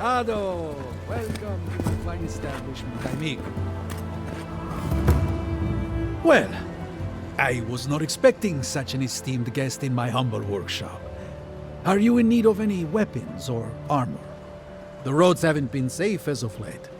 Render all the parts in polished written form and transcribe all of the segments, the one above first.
Ado, welcome to the fine establishment I make. Well, I was not expecting such an esteemed guest in my humble workshop. Are you in need of any weapons or armor? The roads haven't been safe as of late.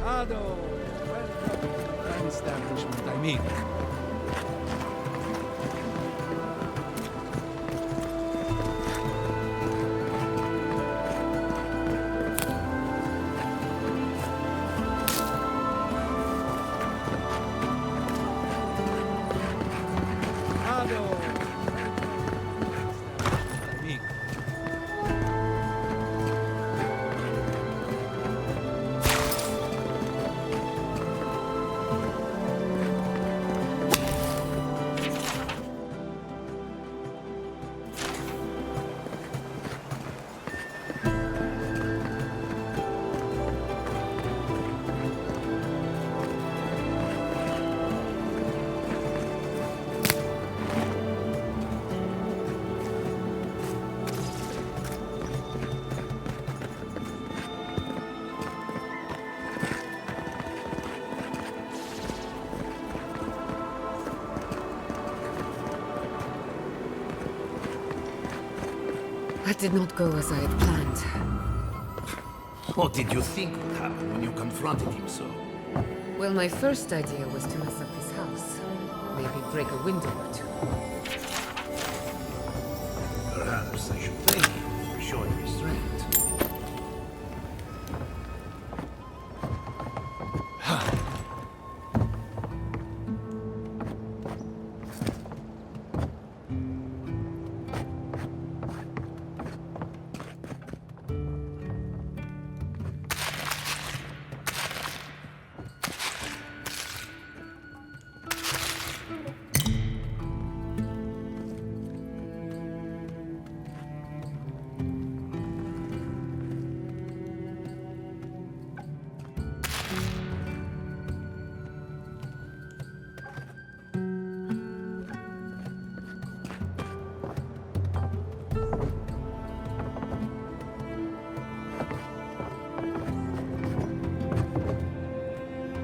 Ado, welcome to the fine establishment I make. That did not go as I had planned. What did you think would happen when you confronted him so? Well, my first idea was to mess up his house. Maybe break a window or two. Perhaps I should thank him for showing restraint.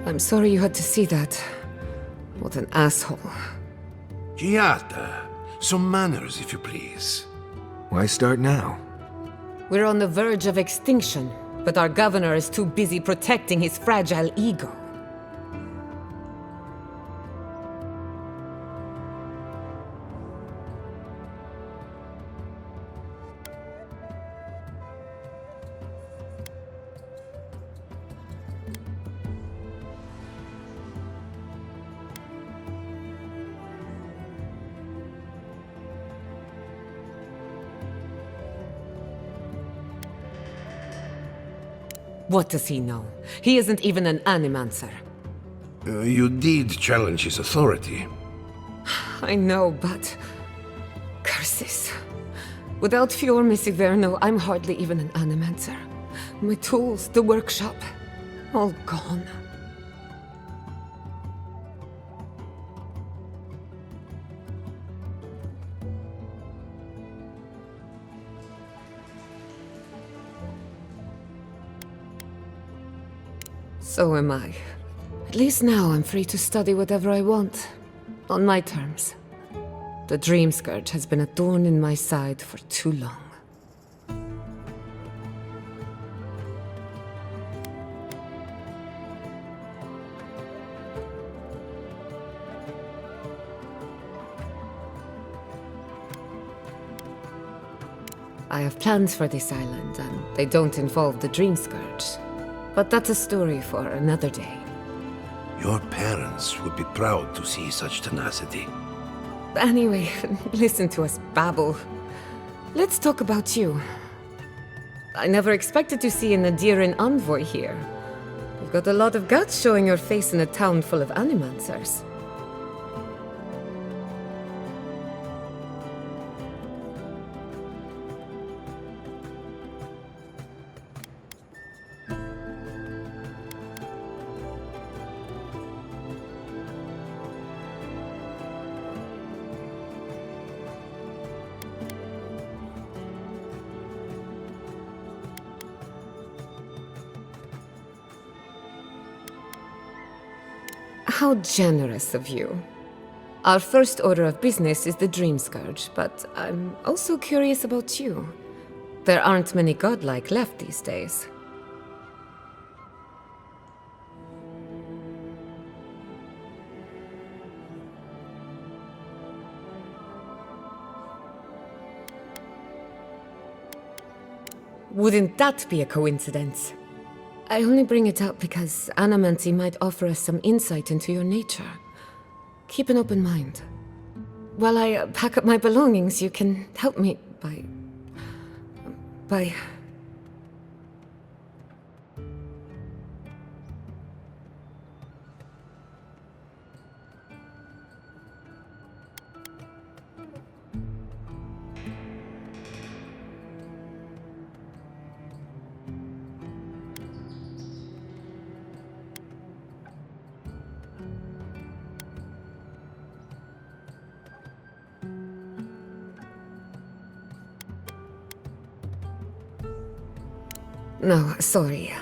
I'm sorry you had to see that. What an asshole. Giata, some manners, if you please. Why start now? We're on the verge of extinction, but our governor is too busy protecting his fragile ego. What does he know? He isn't even an Animancer. You did challenge his authority. I know, but... curses. Without Fior Missiverno, I'm hardly even an Animancer. My tools, the workshop, all gone. So am I. At least now I'm free to study whatever I want. On my terms. The Dream Scourge has been a thorn in my side for too long. I have plans for this island, and they don't involve the Dream Scourge. But that's a story for another day. Your parents would be proud to see such tenacity. Anyway, listen to us babble. Let's talk about you. I never expected to see an Adiran envoy here. You've got a lot of guts showing your face in a town full of Animancers. How generous of you. Our first order of business is the Dream Scourge, but I'm also curious about you. There aren't many godlike left these days. Wouldn't that be a coincidence? I only bring it up because Animancy might offer us some insight into your nature. Keep an open mind. While I pack up my belongings, you can help me by... No, sorry.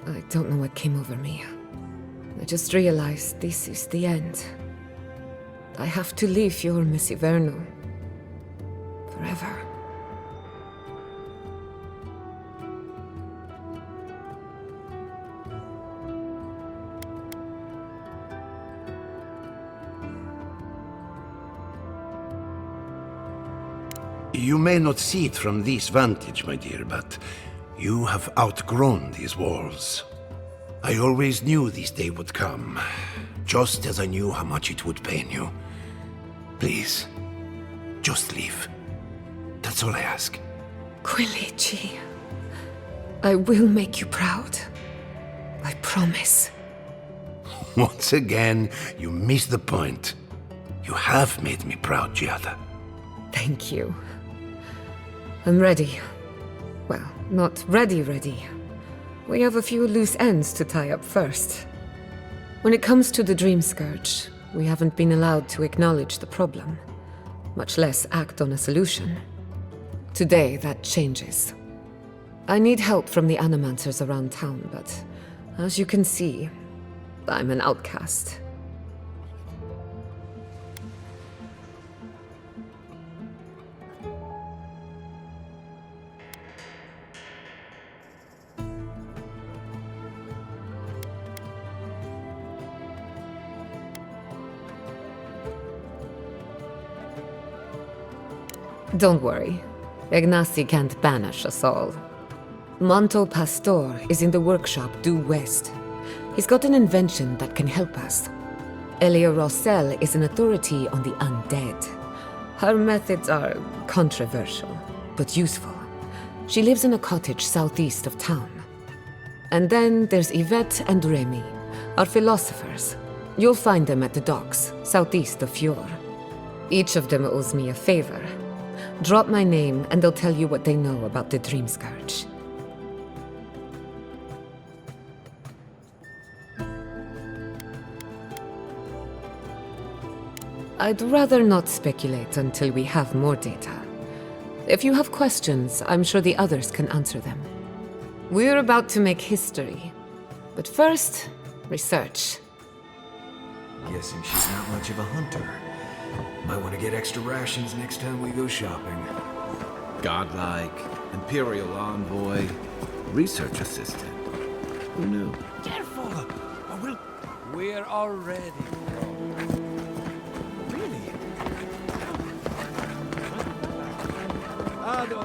I don't know what came over me. I just realized this is the end. I have to leave Fior Messiverno. Forever. You may not see it from this vantage, my dear, but you have outgrown these walls. I always knew this day would come, just as I knew how much it would pain you. Please, just leave. That's all I ask. Quilici, I will make you proud. I promise. Once again, you miss the point. You have made me proud, Giada. Thank you. I'm ready. Well, not ready. We have a few loose ends to tie up first. When it comes to the Dream Scourge, we haven't been allowed to acknowledge the problem, much less act on a solution. Today, that changes. I need help from the Animancers around town, but as you can see, I'm an outcast. Don't worry. Ignacy can't banish us all. Manto Pastor is in the workshop due west. He's got an invention that can help us. Elia Rossell is an authority on the undead. Her methods are controversial, but useful. She lives in a cottage southeast of town. And then there's Yvette and Remy, our philosophers. You'll find them at the docks, southeast of Fior. Each of them owes me a favor. Drop my name, and they'll tell you what they know about the Dream Scourge. I'd rather not speculate until we have more data. If you have questions, I'm sure the others can answer them. We're about to make history. But first, research. Guessing she's not much of a hunter. Might want to get extra rations next time we go shopping. Godlike, Imperial Envoy, Research Assistant. Who knew? Careful! Or we'll... We're already... Really? Ado!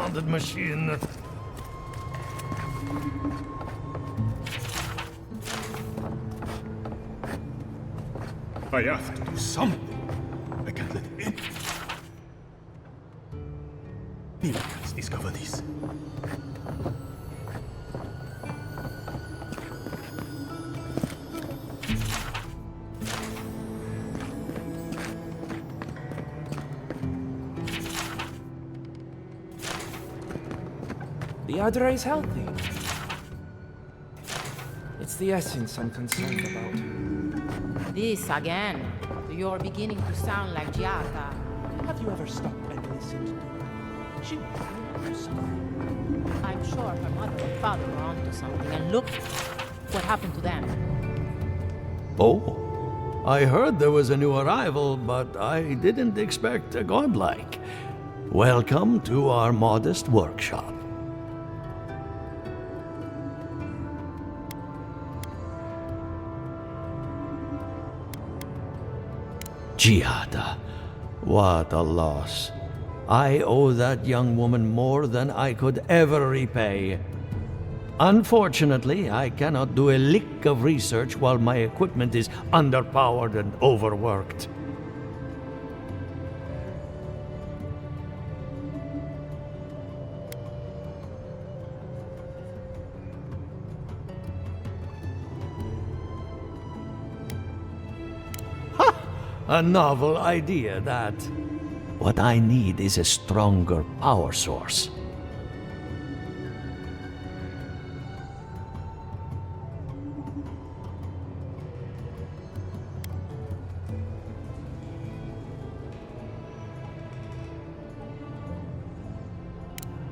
confounded machine. I have to do something. I can't let anyone else discover this. The Adra is healthy. It's the essence I'm concerned about. This again. You're beginning to sound like Giata. Have you ever stopped and listened to her? She knows something. I'm sure her mother and father were onto something, and look what happened to them. Oh, I heard there was a new arrival, but I didn't expect a godlike. Welcome to our modest workshop. Giada, what a loss. I owe that young woman more than I could ever repay. Unfortunately, I cannot do a lick of research while my equipment is underpowered and overworked. A novel idea, that. What I need is a stronger power source.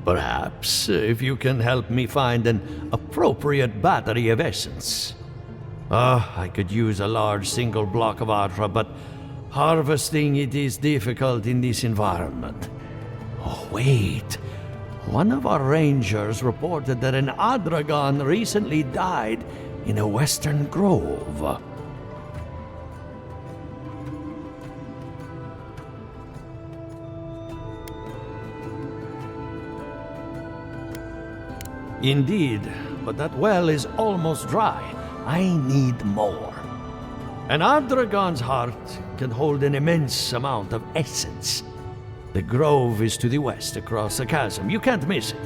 Perhaps, if you can help me find an appropriate battery of essence. I could use a large single block of Adra, but harvesting it is difficult in this environment. Oh, wait. One of our rangers reported that an Adragon recently died in a western grove. Indeed, but that well is almost dry. I need more. An Adragon's heart can hold an immense amount of essence. The grove is to the west, across the chasm. You can't miss it.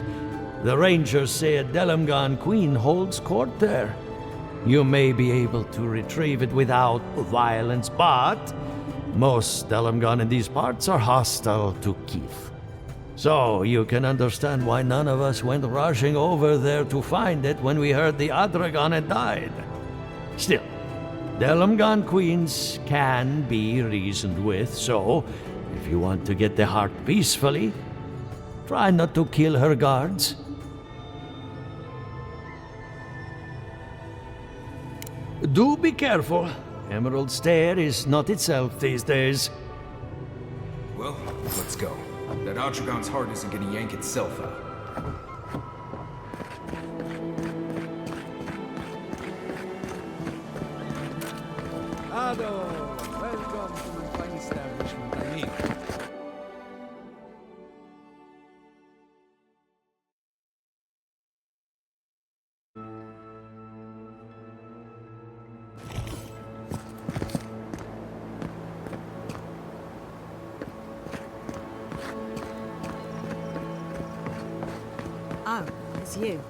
The rangers say a Delamgan queen holds court there. You may be able to retrieve it without violence, but most Delamgan in these parts are hostile to Keith. So you can understand why none of us went rushing over there to find it when we heard the Adragon had died. Still, Delamgan queens can be reasoned with, so if you want to get the heart peacefully, try not to kill her guards. Do be careful. Emerald Stair is not itself these days. Well, let's go. That Atragon's heart isn't gonna yank itself out. Ado, welcome to my fine establishment, I mean. Oh, it's you.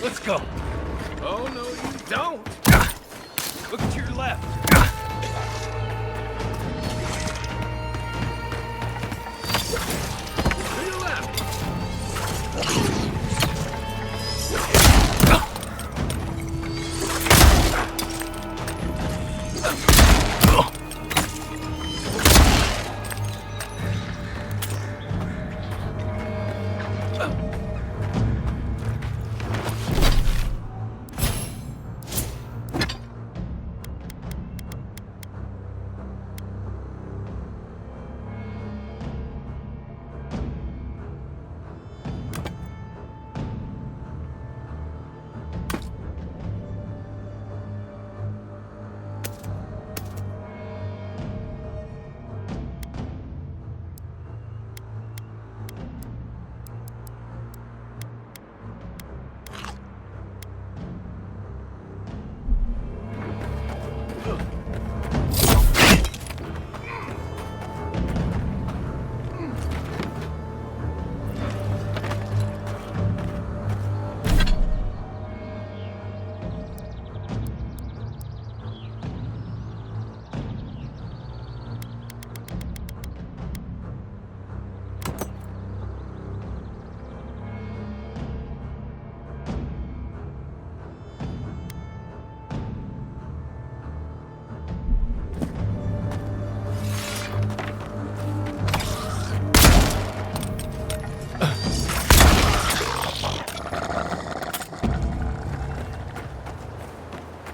Let's go. Oh, no, you don't. Look to your left. To your left.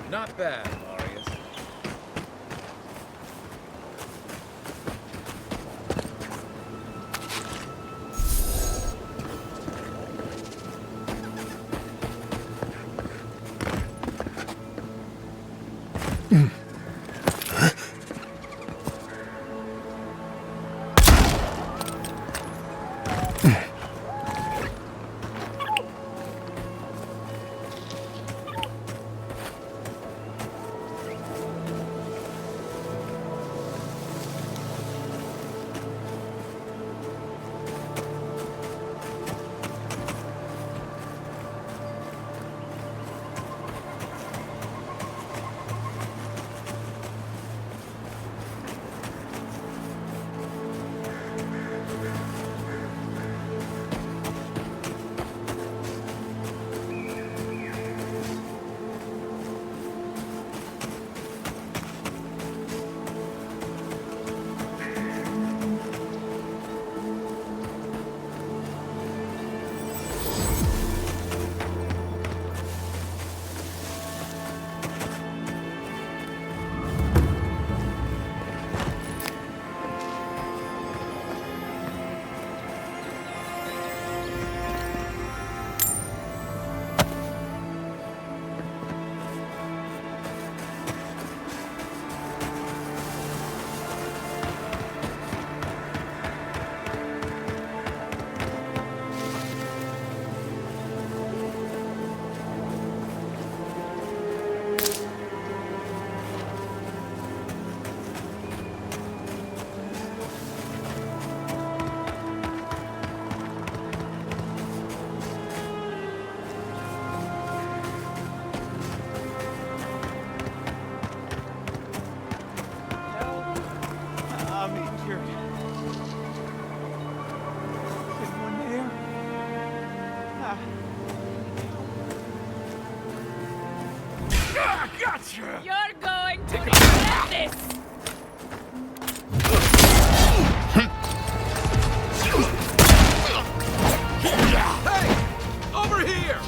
Not bad, Marius. Gotcha! You're going to regret this! Hey! Over here!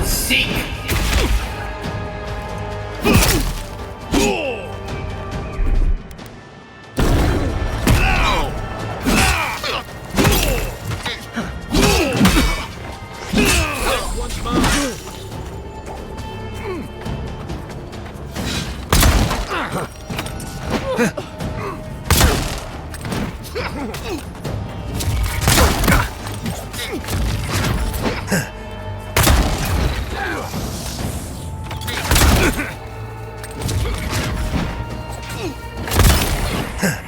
Seek! That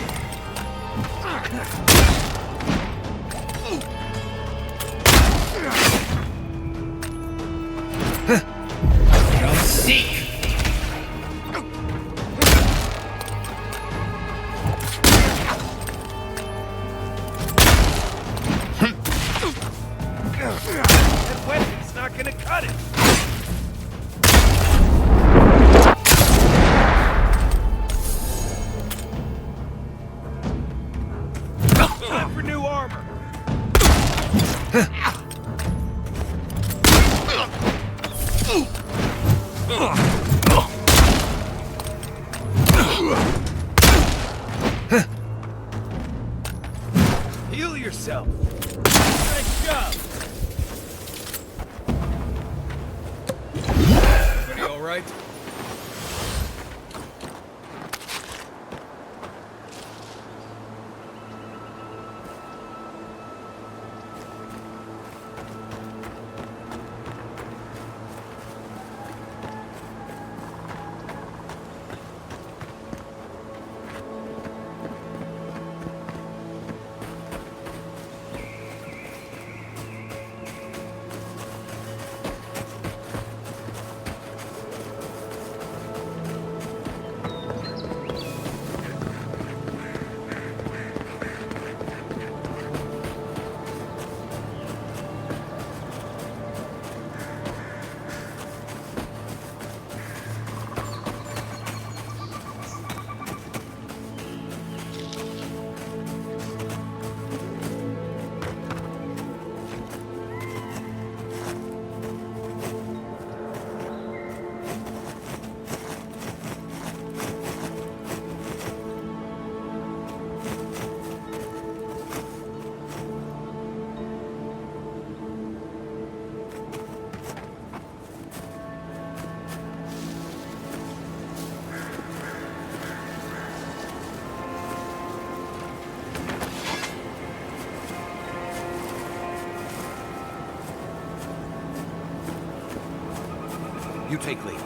weapon's not gonna cut it! Time for new armor! Heal yourself! Nice job! Everybody all right? You take lead.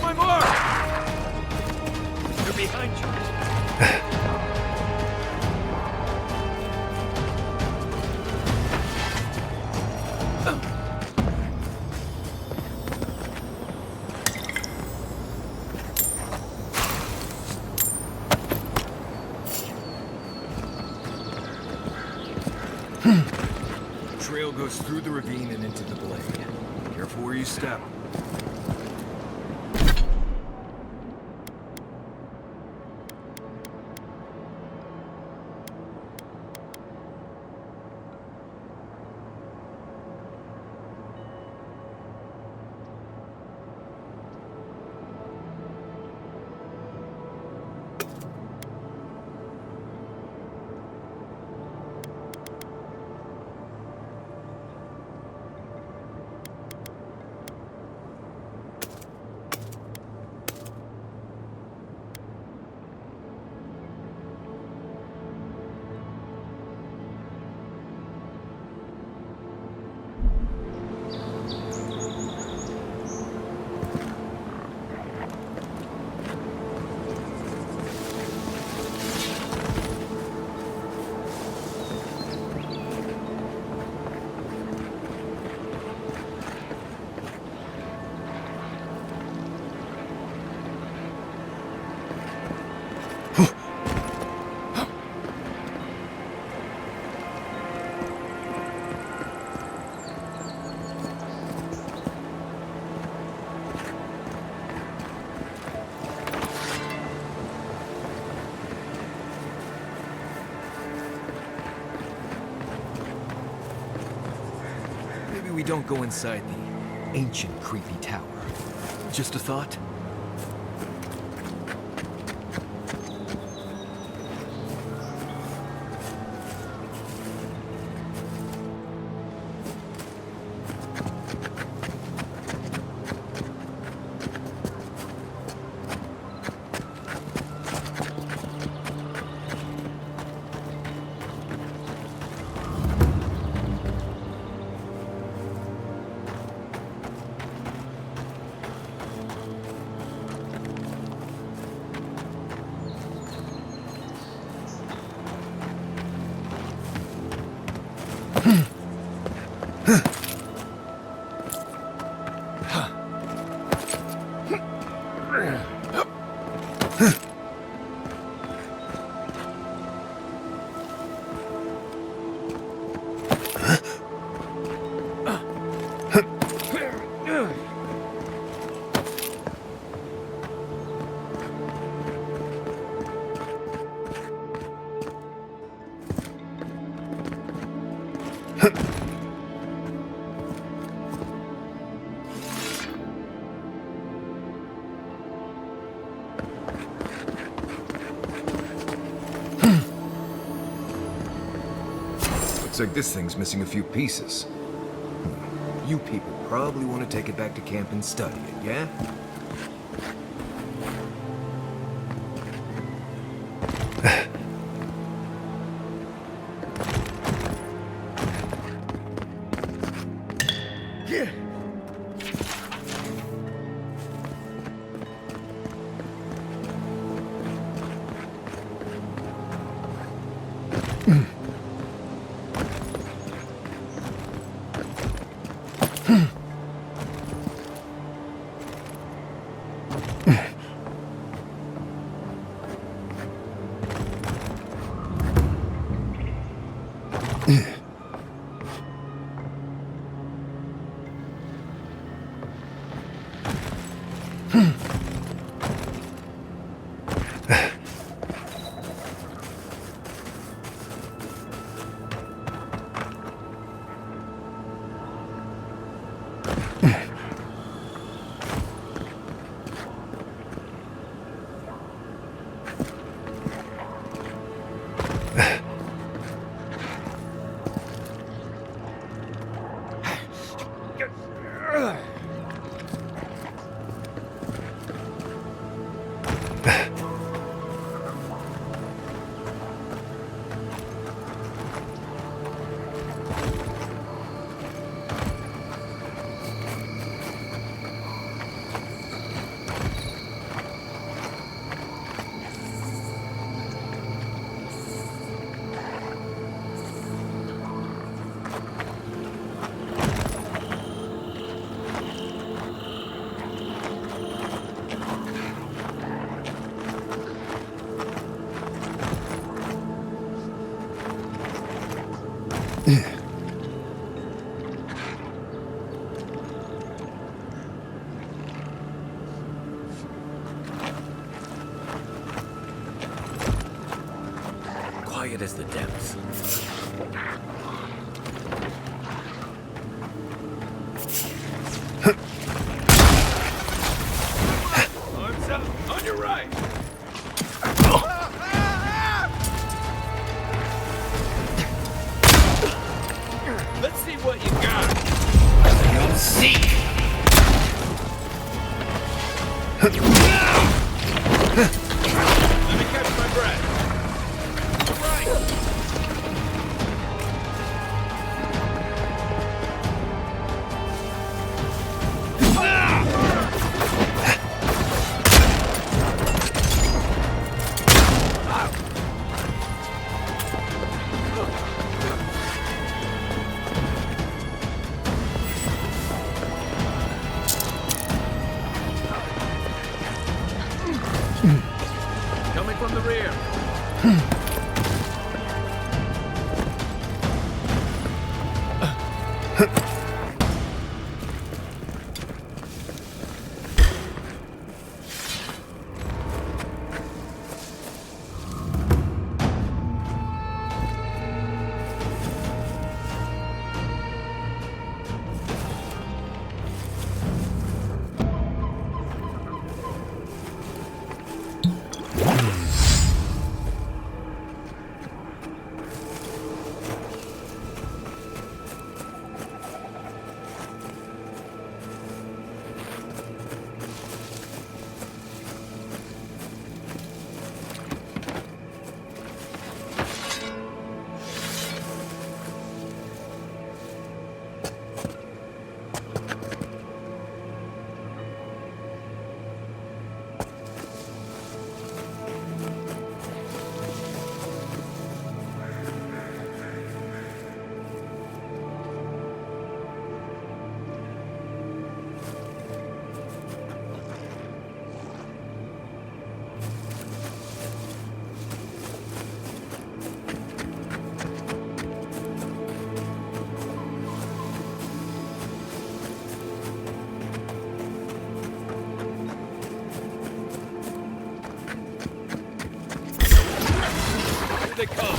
my mark! They're behind you. Trail goes through the ravine and into the blade. Careful where you step. Maybe we don't go inside the ancient creepy tower. Just a thought? Looks like this thing's missing a few pieces. You people probably want to take it back to camp and study it, yeah? quiet as the depths. Arms up, on your right. Let's see what you got. You'll see. Let me catch my breath. Right. Coming from the rear. Here they come.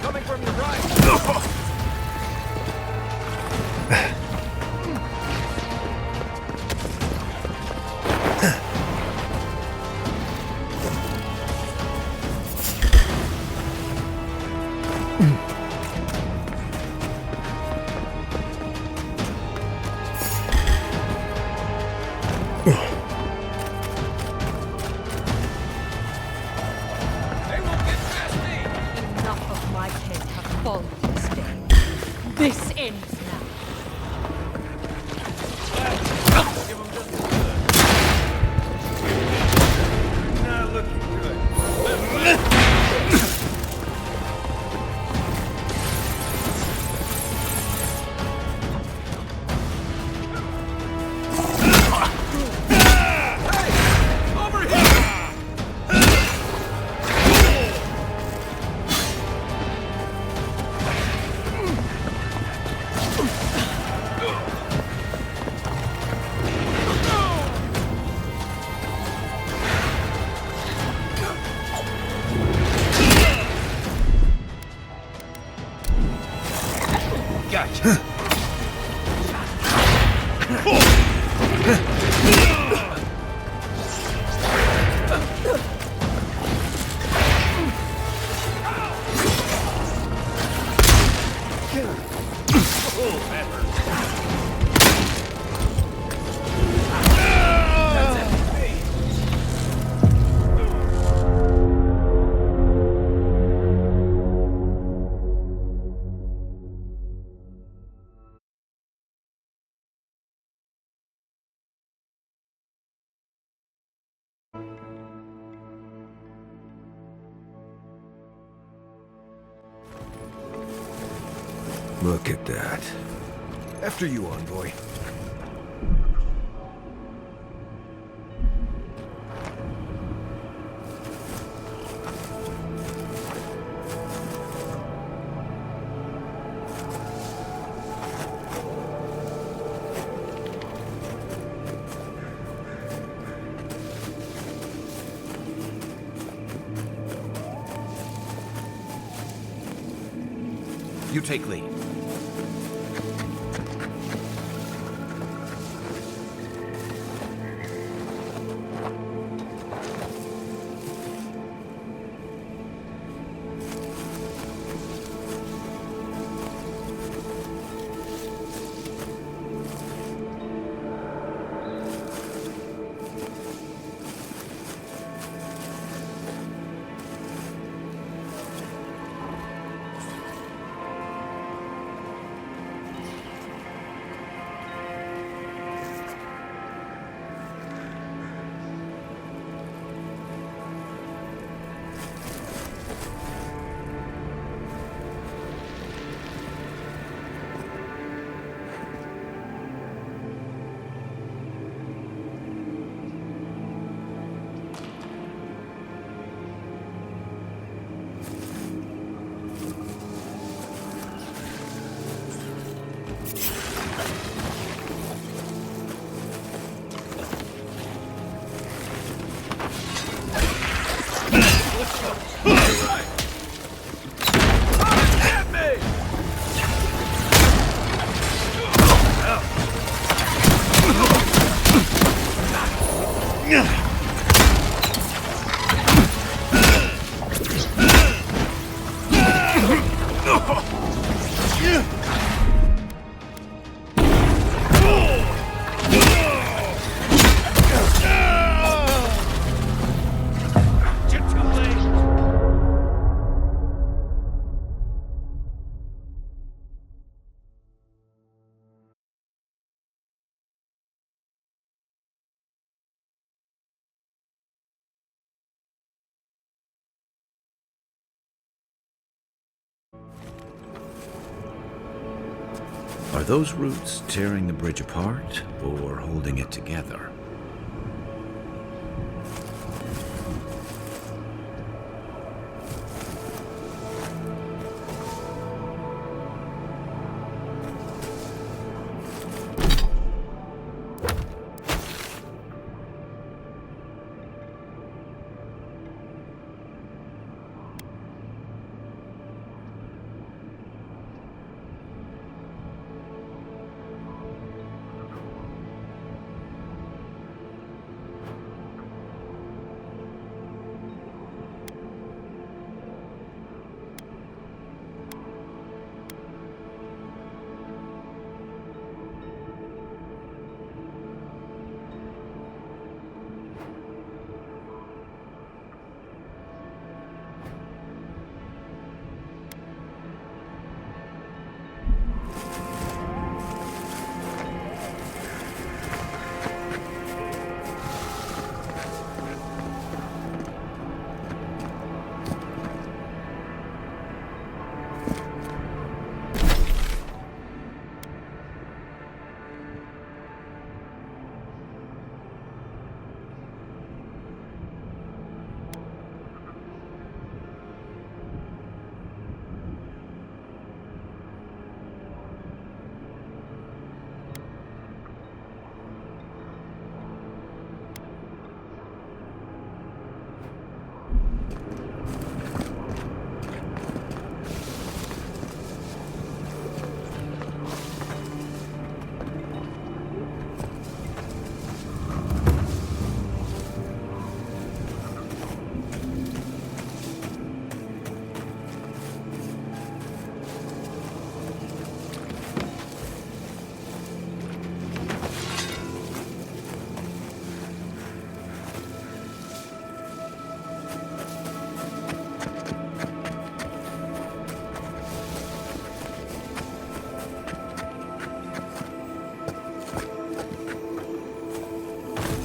Coming from your right. Enough of my head have fallen this day. This ends now. Not looking good. Gotcha. That's Look at that. After you, envoy. You take lead. Are those roots tearing the bridge apart, or holding it together?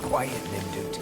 Quiet, Nimdut.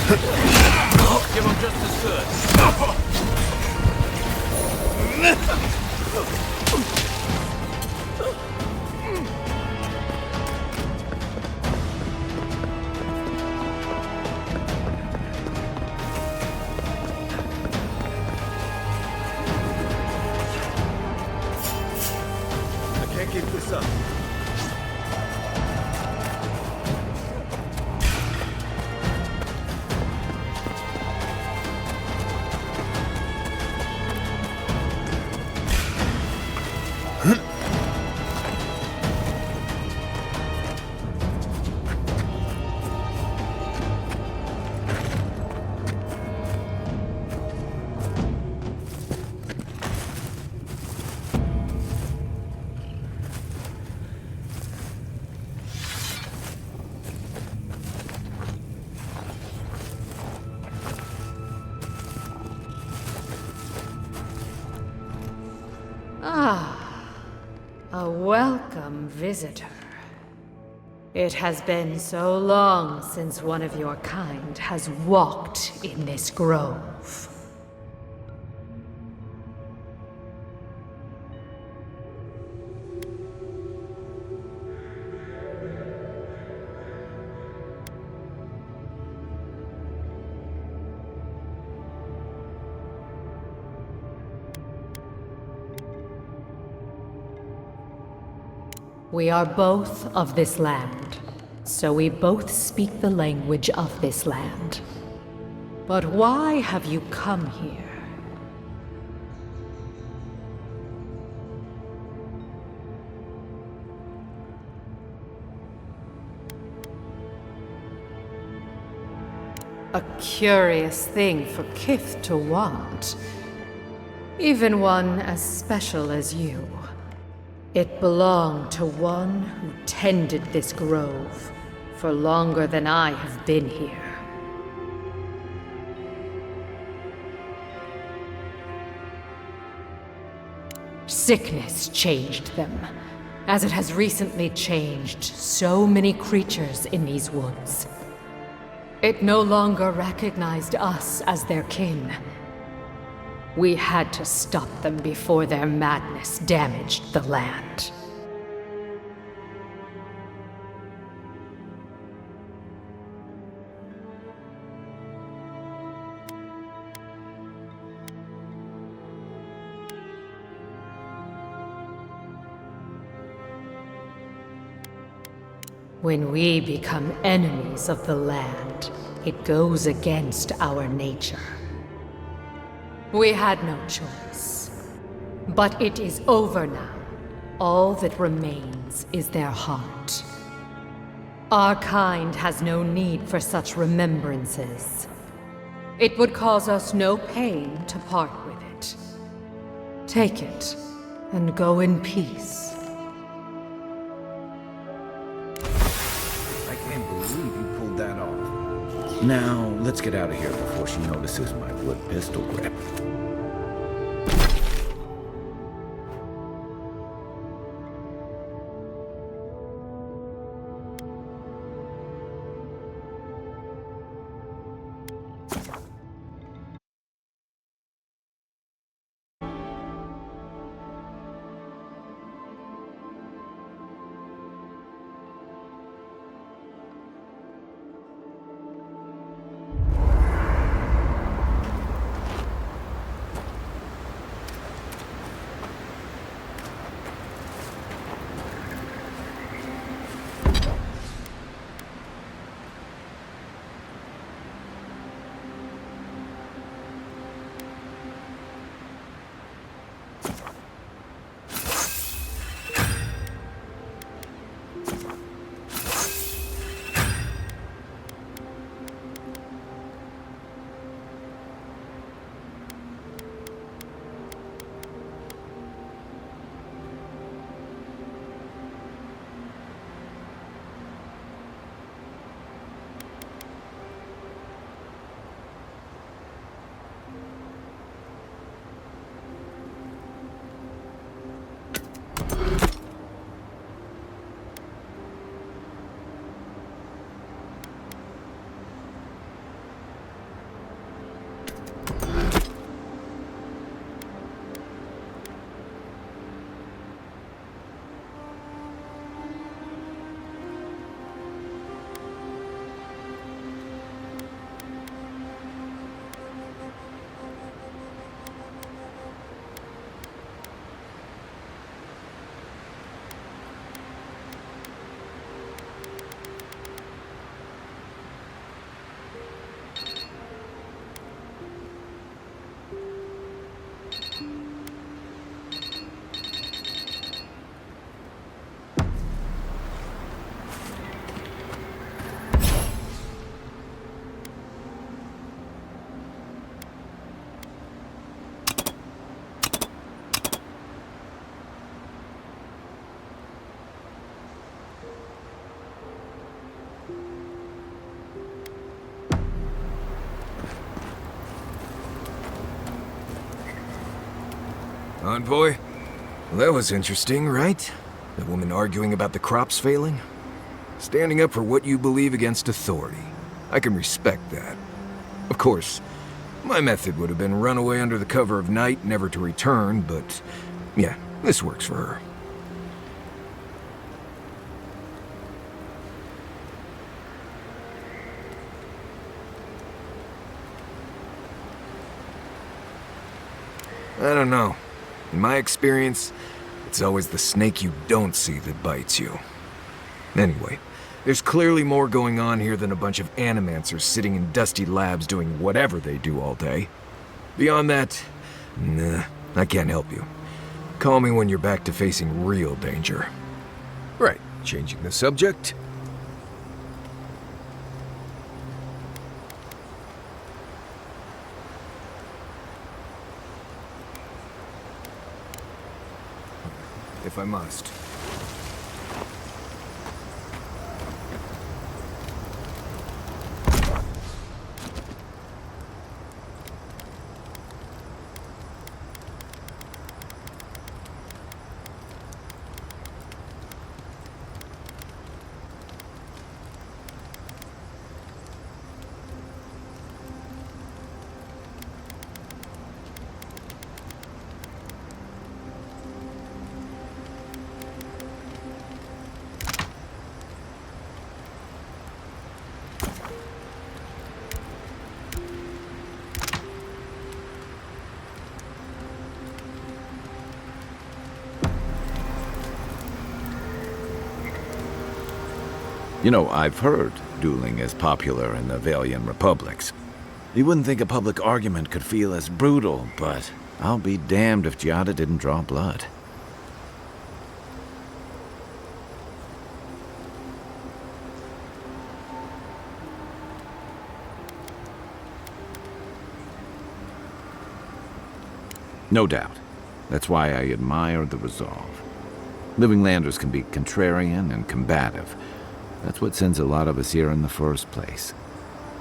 Give him just as good. I can't keep this up. A welcome visitor. It has been so long since one of your kind has walked in this grove. We are both of this land, so we both speak the language of this land. But why have you come here? A curious thing for Kith to want. Even one as special as you. It belonged to one who tended this grove for longer than I have been here. Sickness changed them, as it has recently changed so many creatures in these woods. It no longer recognized us as their kin. We had to stop them before their madness damaged the land. When we become enemies of the land, it goes against our nature. We had no choice. But it is over now. All that remains is their heart. Our kind has no need for such remembrances. It would cause us no pain to part with it. Take it, and go in peace. I can't believe you pulled that off. Now, let's get out of here before she notices my wood pistol grip. Envoy? Well, that was interesting, right? The woman arguing about the crops failing? Standing up for what you believe against authority. I can respect that. Of course, my method would have been run away under the cover of night, never to return, but yeah, this works for her. I don't know. In my experience, it's always the snake you don't see that bites you. Anyway, there's clearly more going on here than a bunch of animancers sitting in dusty labs doing whatever they do all day. Beyond that, nah, I can't help you. Call me when you're back to facing real danger. Right, changing the subject. If I must. You know, I've heard dueling is popular in the Valian republics. You wouldn't think a public argument could feel as brutal, but I'll be damned if Giada didn't draw blood. No doubt. That's why I admire the resolve. Living Landers can be contrarian and combative. That's what sends a lot of us here in the first place.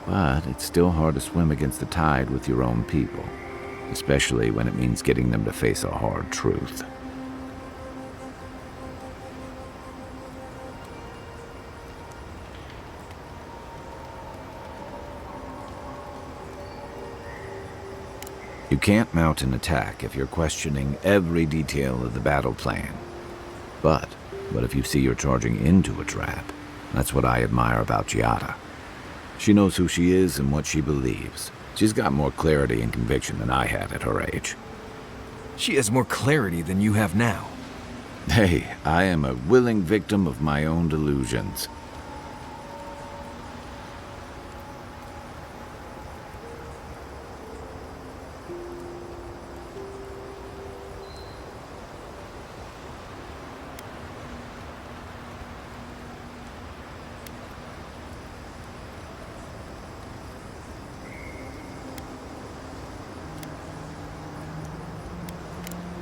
But it's still hard to swim against the tide with your own people, especially when it means getting them to face a hard truth. You can't mount an attack if you're questioning every detail of the battle plan. But what if you see you're charging into a trap? That's what I admire about Giada. She knows who she is and what she believes. She's got more clarity and conviction than I had at her age. She has more clarity than you have now. Hey, I am a willing victim of my own delusions.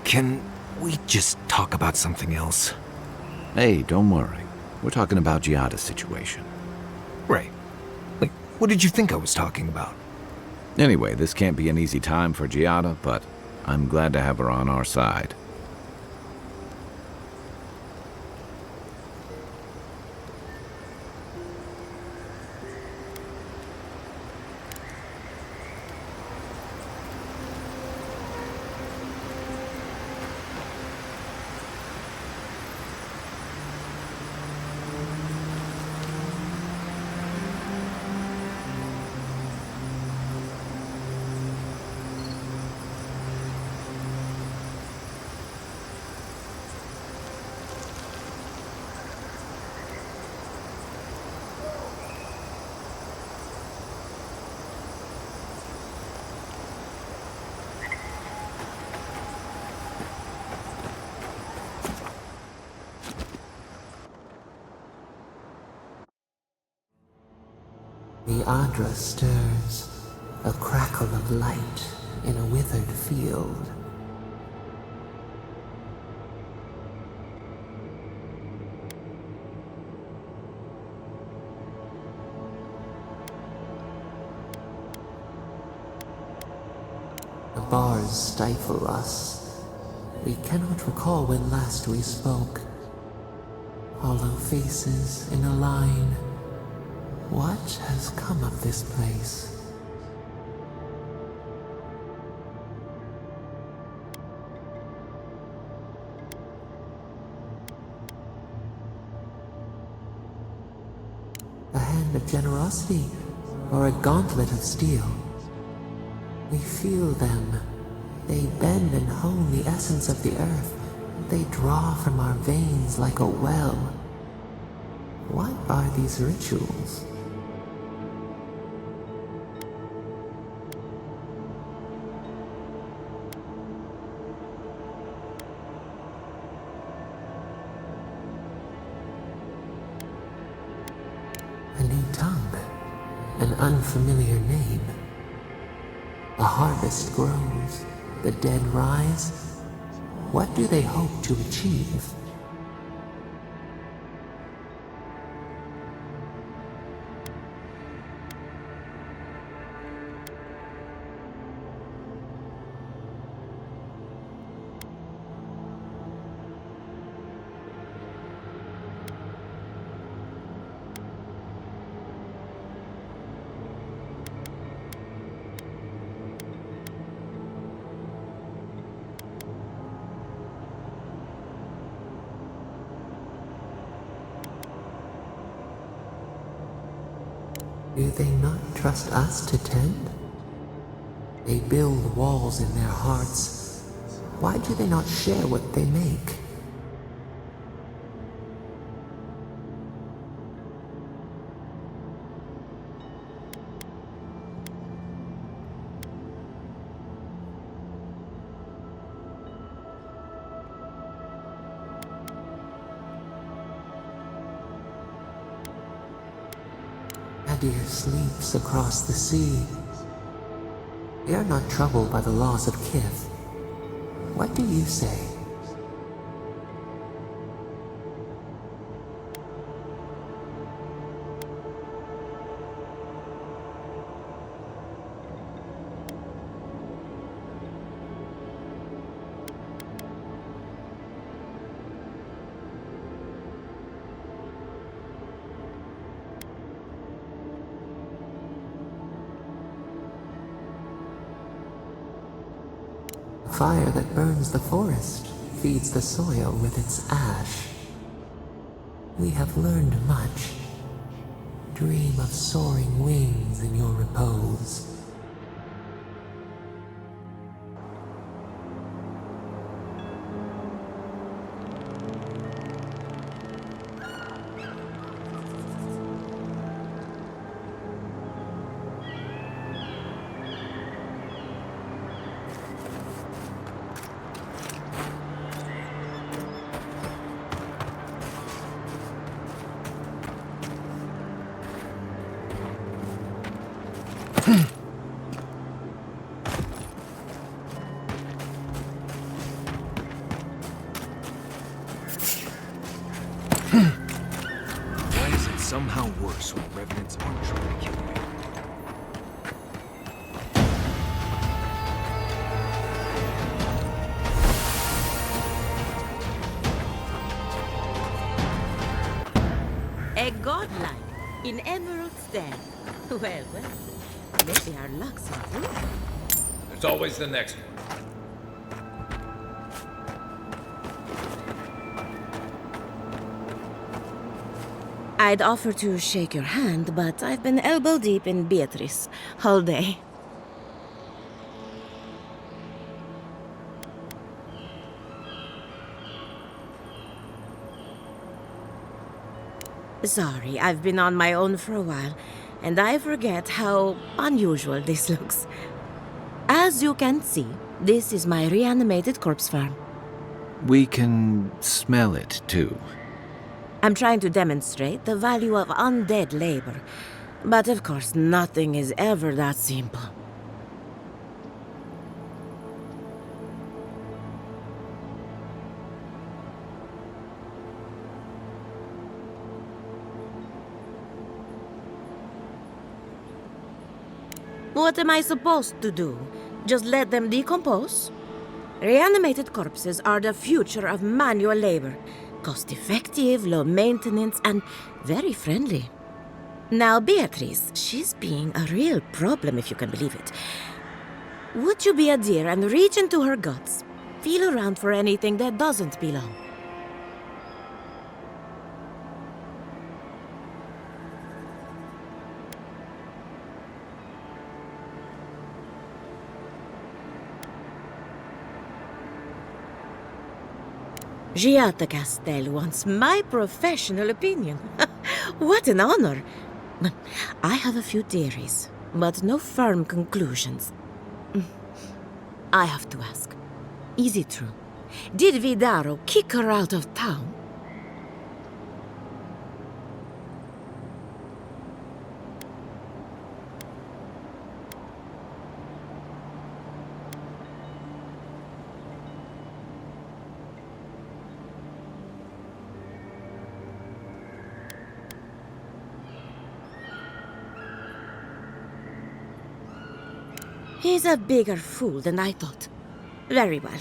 Can we just talk about something else? Hey, don't worry. We're talking about Giada's situation. Right. Like, what did you think I was talking about? Anyway, this can't be an easy time for Giada, but I'm glad to have her on our side. The Adra stirs, a crackle of light in a withered field. The bars stifle us, We cannot recall when last we spoke. Hollow faces in a line. What has come of this place? A hand of generosity, or a gauntlet of steel. We feel them. They bend and hone the essence of the earth. They draw from our veins like a well. What are these rituals? A new tongue, an unfamiliar name. A harvest grows, the dead rise. What do they hope to achieve? Do they not trust us to tend? They build walls in their hearts. Why do they not share what they make? Adir sleeps across the sea. They are not troubled by the laws of kith. What do you say? Fire that burns the forest feeds the soil with its ash. We have learned much. Dream of soaring wings in your repose. Why is it somehow worse when revenants aren't trying to kill me? A godlike in Emerald's den. Well, maybe our luck's improving. There's always the next one. I'd offer to shake your hand, but I've been elbow deep in Beatrice all day. Sorry, I've been on my own for a while, and I forget how unusual this looks. As you can see, this is my reanimated corpse farm. We can smell it, too. I'm trying to demonstrate the value of undead labor, but of course nothing is ever that simple. What am I supposed to do? Just let them decompose? Reanimated corpses are the future of manual labor. Cost-effective, low maintenance, and very friendly. Now, Beatrice, she's being a real problem, if you can believe it. Would you be a dear and reach into her guts? Feel around for anything that doesn't belong. Giata Castel wants my professional opinion. What an honor! I have a few theories, but no firm conclusions. I have to ask, is it true? Did Vidaro kick her out of town? He's a bigger fool than I thought. Very well.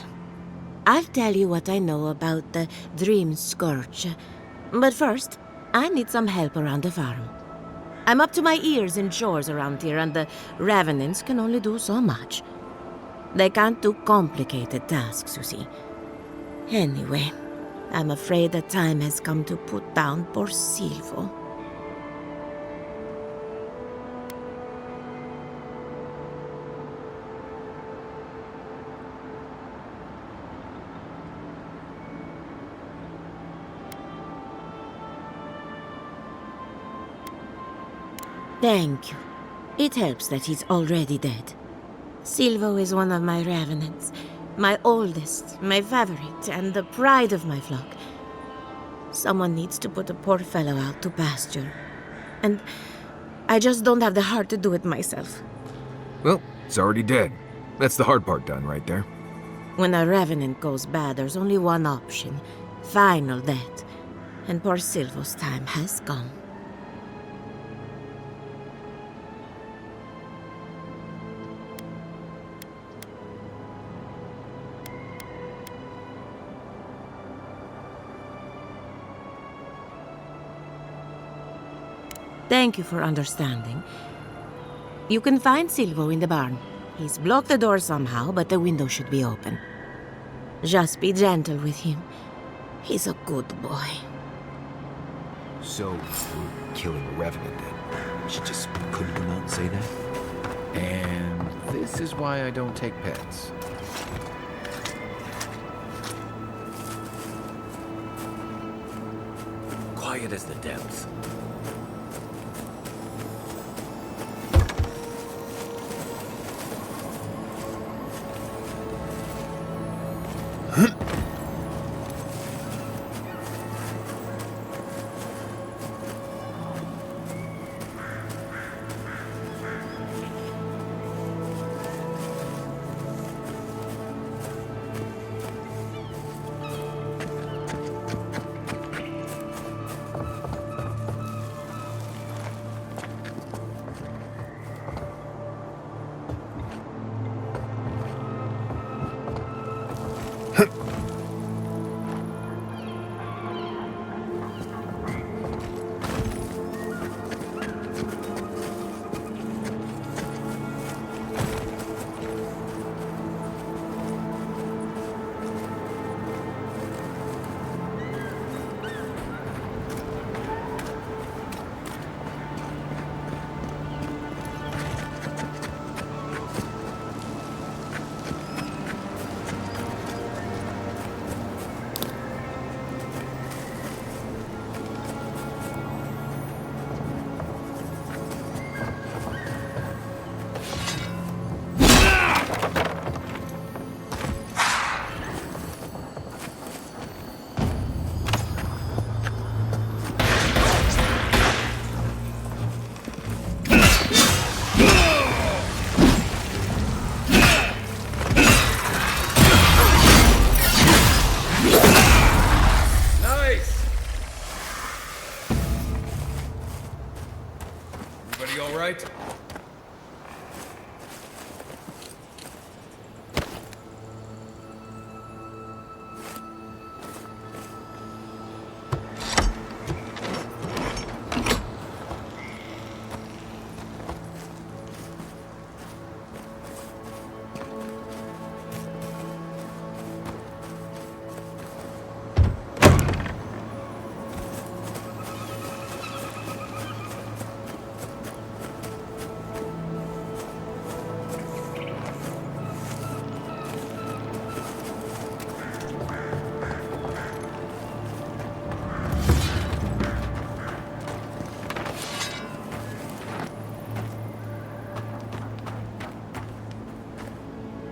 I'll tell you what I know about the Dream Scourge. But first, I need some help around the farm. I'm up to my ears in chores around here, and the Revenants can only do so much. They can't do complicated tasks, you see. Anyway, I'm afraid the time has come to put down poor Silvo. Thank you. It helps that he's already dead. Silvo is one of my revenants. My oldest, my favorite, and the pride of my flock. Someone needs to put a poor fellow out to pasture. And I just don't have the heart to do it myself. Well, it's already dead. That's the hard part done right there. When a revenant goes bad, there's only one option. Final death. And poor Silvo's time has come. Thank you for understanding. You can find Silvo in the barn. He's blocked the door somehow, but the window should be open. Just be gentle with him. He's a good boy. So, we're killing a revenant then? She just couldn't come out and say that? And this is why I don't take pets. Quiet as the depths.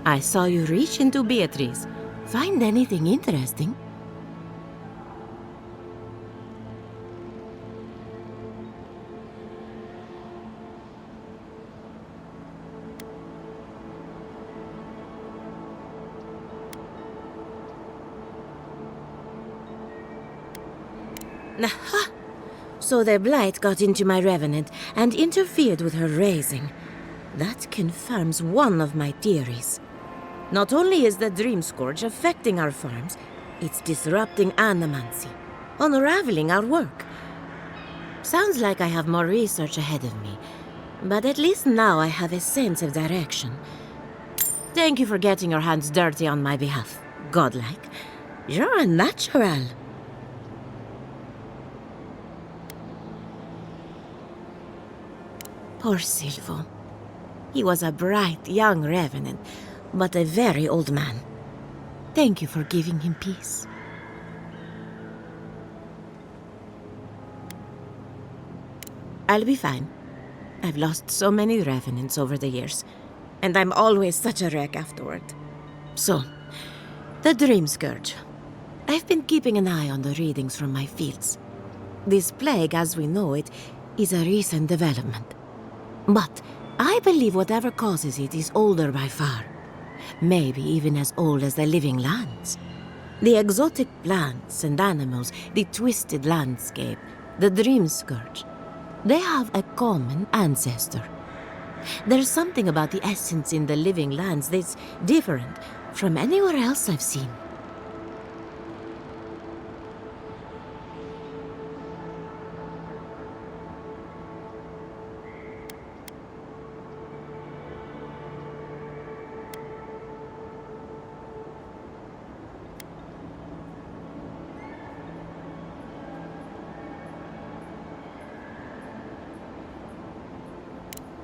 I saw you reach into Beatrice. Find anything interesting? Aha! So the Blight got into my Revenant and interfered with her raising. That confirms one of my theories. Not only is the Dream Scourge affecting our farms, it's disrupting Animancy, unraveling our work. Sounds like I have more research ahead of me, but at least now I have a sense of direction. Thank you for getting your hands dirty on my behalf, godlike. You're a natural. Poor Silvo. He was a bright, young revenant, but a very old man. Thank you for giving him peace. I'll be fine. I've lost so many revenants over the years, and I'm always such a wreck afterward. So, the Dream Scourge. I've been keeping an eye on the readings from my fields. This plague, as we know it, is a recent development. But I believe whatever causes it is older by far. Maybe even as old as the living lands. The exotic plants and animals, the twisted landscape, the Dream Scourge. They have a common ancestor. There's something about the essence in the living lands that's different from anywhere else I've seen.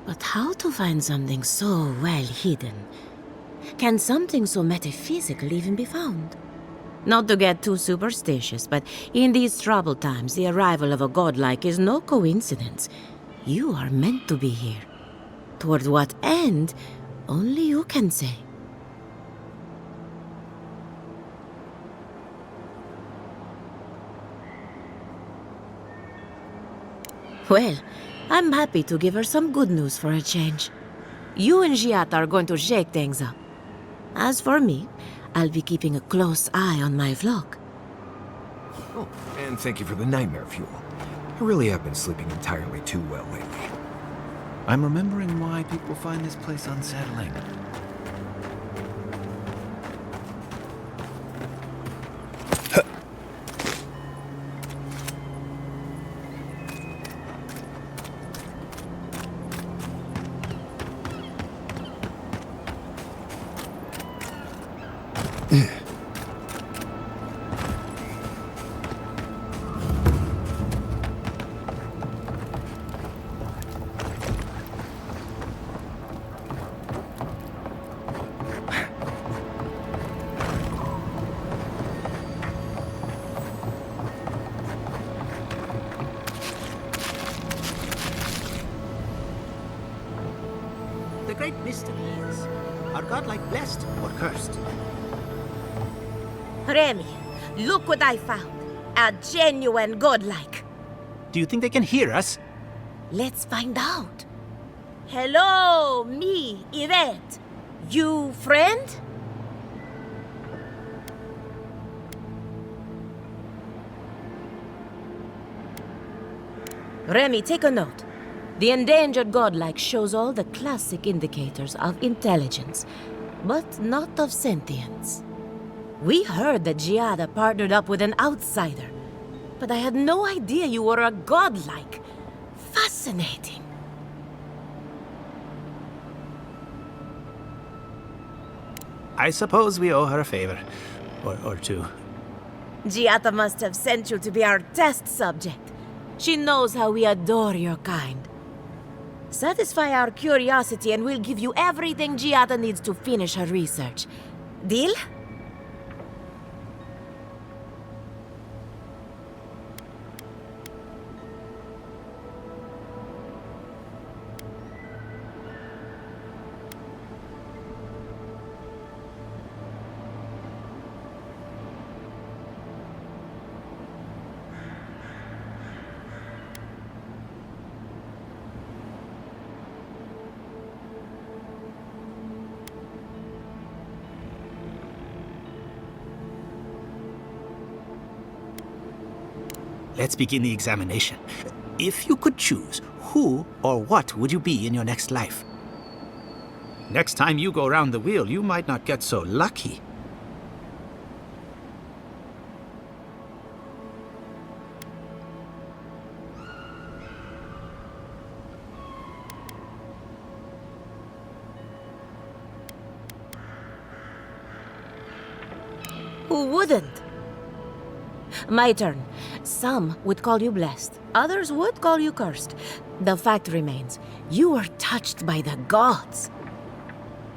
But how to find something so well hidden? Can something so metaphysical even be found? Not to get too superstitious, but in these troubled times, the arrival of a godlike is no coincidence. You are meant to be here. Toward what end, only you can say. Well, I'm happy to give her some good news for a change. You and Giat are going to shake things up. As for me, I'll be keeping a close eye on my flock. Oh, and thank you for the nightmare fuel. I really have been sleeping entirely too well lately. I'm remembering why people find this place unsettling. The great mystery is, are godlike blessed or cursed? Remy, look what I found. A genuine godlike. Do you think they can hear us? Let's find out. Hello, me, Yvette. You friend? Remy, take a note. The endangered godlike shows all the classic indicators of intelligence, but not of sentience. We heard that Giada partnered up with an outsider, but I had no idea you were a godlike. Fascinating. I suppose we owe her a favor. Or two. Giada must have sent you to be our test subject. She knows how we adore your kind. Satisfy our curiosity and we'll give you everything Giada needs to finish her research. Deal? let's begin the examination. If you could choose, who or what would you be in your next life? Next time you go around the wheel, you might not get so lucky. Who wouldn't? My turn. Some would call you blessed. Others would call you cursed. The fact remains, you were touched by the gods.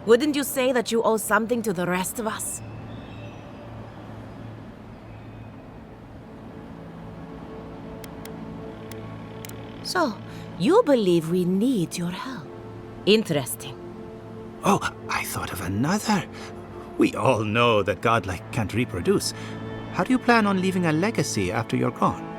Wouldn't you say that you owe something to the rest of us? So, you believe we need your help. Interesting. Oh, I thought of another. We all know that godlike can't reproduce. How do you plan on leaving a legacy after you're gone?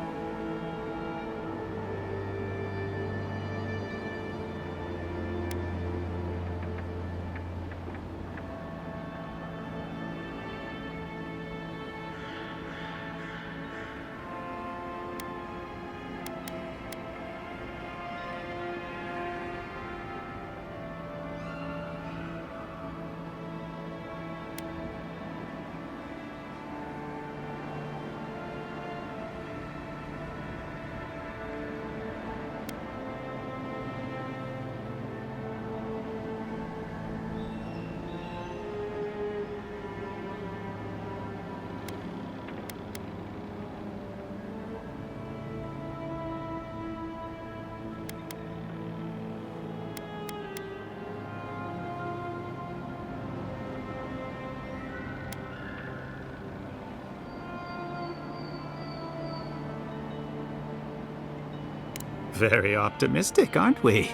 Very optimistic, aren't we?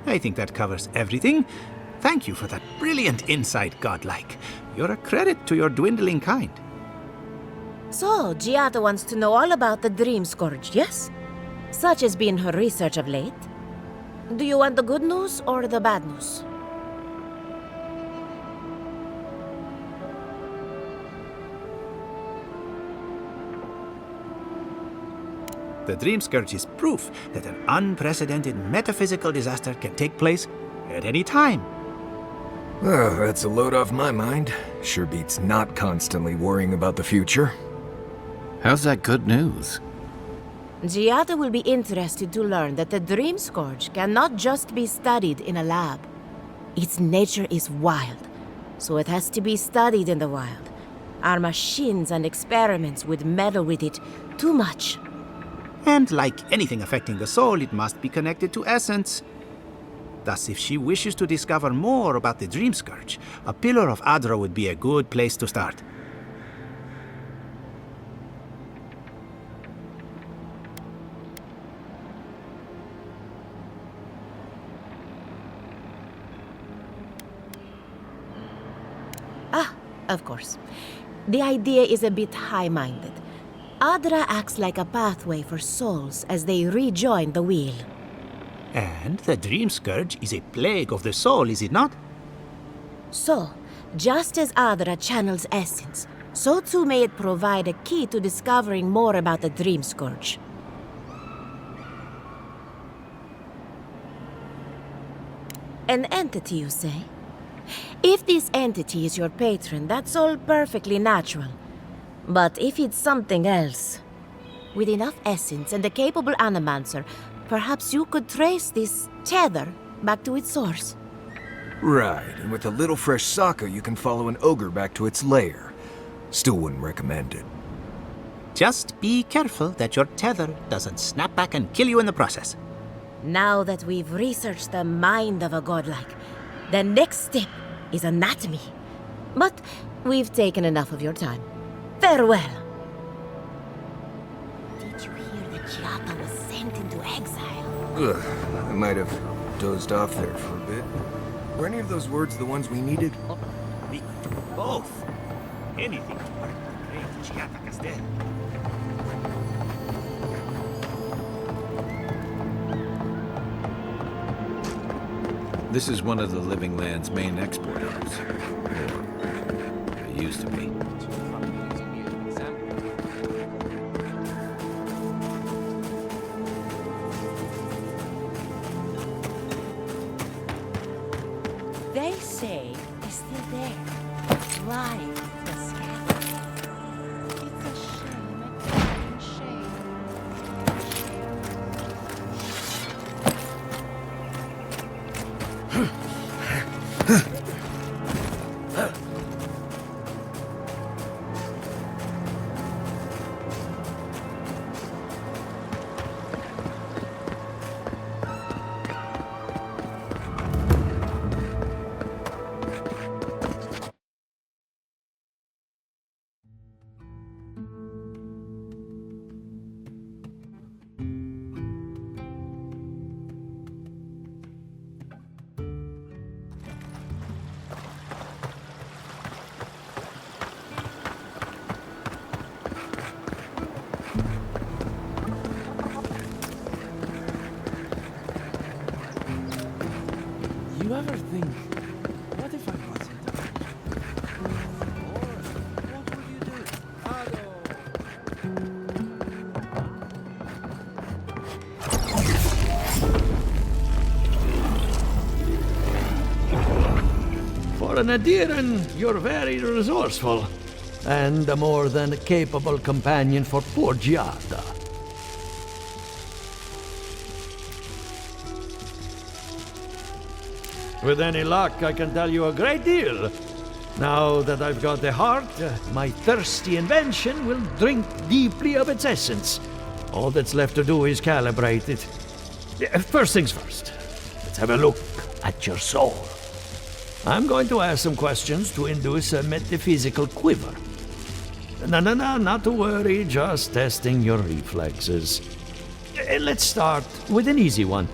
I think that covers everything. Thank you for that brilliant insight, godlike. You're a credit to your dwindling kind. So, Giada wants to know all about the Dream Scourge, yes? Such has been her research of late. Do you want the good news or the bad news? The Dream Scourge is proof that an unprecedented metaphysical disaster can take place at any time. Oh, that's a load off my mind. Sure beats not constantly worrying about the future. How's that good news? Giada will be interested to learn that the Dream Scourge cannot just be studied in a lab. Its nature is wild, so it has to be studied in the wild. Our machines and experiments would meddle with it too much. And like anything affecting the soul, it must be connected to essence. Thus, if she wishes to discover more about the Dream Scourge, a Pillar of Adra would be a good place to start. Ah, of course. The idea is a bit high-minded. Adra acts like a pathway for souls as they rejoin the wheel. And the Dream Scourge is a plague of the soul, is it not? So, just as Adra channels essence, so too may it provide a key to discovering more about the Dream Scourge. An entity, you say? If this entity is your patron, that's all perfectly natural. But if it's something else, with enough essence and a capable Animancer, perhaps you could trace this tether back to its source. Right, and with a little fresh sake, you can follow an ogre back to its lair. Still wouldn't recommend it. Just be careful that your tether doesn't snap back and kill you in the process. Now that we've researched the mind of a godlike, the next step is anatomy. But we've taken enough of your time. Farewell. Did you hear that Giada was sent into exile? Ugh, I might have dozed off there for a bit. Were any of those words the ones we needed? We could do both. Anything to work the great Giada Castel. This is one of the Living Land's main export hubs. Or, it used to be. they say is still there, flying with the sky. It's a shame, a crying shame. You ever think, what if I wasn't? Or what would you do? For an Adiran, you're very resourceful, and a more than capable companion for poor Giada. With any luck, I can tell you a great deal. Now that I've got the heart, my thirsty invention will drink deeply of its essence. All that's left to do is calibrate it. First things first, let's have a look at your soul. I'm going to ask some questions to induce a metaphysical quiver. No, not to worry, just testing your reflexes. Let's start with an easy one.